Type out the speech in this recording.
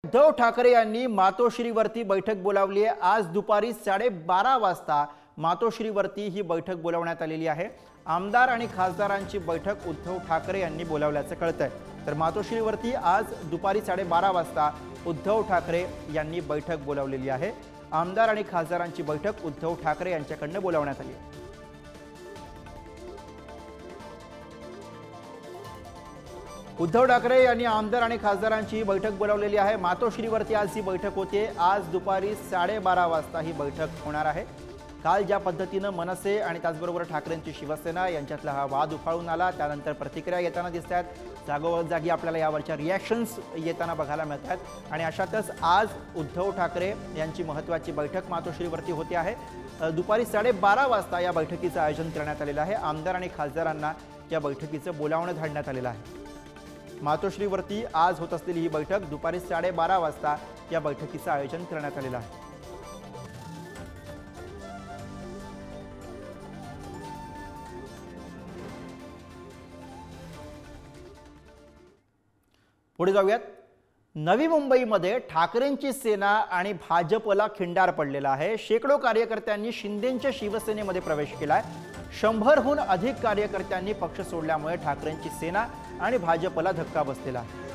उद्धव ठाकरे यांनी मातोश्रीवरती बैठक बोलावली आहे। आज दुपारी 12:30 वाजता मातोश्रीवरती ही बैठक बोलावण्यात आलेली आहे। आमदार आणि खासदारांची बैठक उद्धव ठाकरे यांनी बोलावल्याचं कळतंय। तर मातोश्रीवरती आज दुपारी 12:30 वाजता उद्धव ठाकरे यांनी बैठक बोलावलेली आहे। आमदार आणि खासदारांची बैठक उद्धव ठाकरे यांच्याकडून बोलावण्यात आली आहे। उद्धव ठाकरे यांनी आमदार आणि खासदारांची बैठक बोलावलेली आहे। मातोश्रीवरती आज ही बैठक होते। आज दुपारी 12:30 वाजता ही बैठक होणार आहे। काल ज्या पद्धतीने मनसे आणि त्याचबरोबर ठाकरेंची शिवसेना यांच्यातला हा वाद उफाळून आला, त्यानंतर प्रतिक्रिया येताना दिसतात। जागोजागी आपल्याला यावरच्या रिॲक्शन्स येताना बघायला मिळतात आणि अशातच आज उद्धव ठाकरे यांची महत्त्वाची बैठक मातोश्रीवरती होते आहे। दुपारी 12:30 वाजता या बैठकीचं आयोजन करण्यात आलेलं आहे। आमदार आणि खासदारांना या बैठकीचं बोलावणं धाडण्यात आलेलं आहे। मातोश्रीवरती आज होत असलेली ही बैठक दुपारी 12:30 वाजता या बैठकीचं आयोजन करण्यात आलेलं आहे। पुढे जाऊयात। नवी मुंबईमध्ये ठाकरेंची सेना आणि भाजपला खिंडार पडलेला आहे। शेकडो कार्यकर्त्यांनी शिंदेंच्या शिवसेनेमध्ये प्रवेश केलाय। 100हून अधिक कार्यकर्त्यांनी पक्ष सोडल्यामुळे ठाकरेंची सेना आणि भाजपला धक्का बसलेला आहे।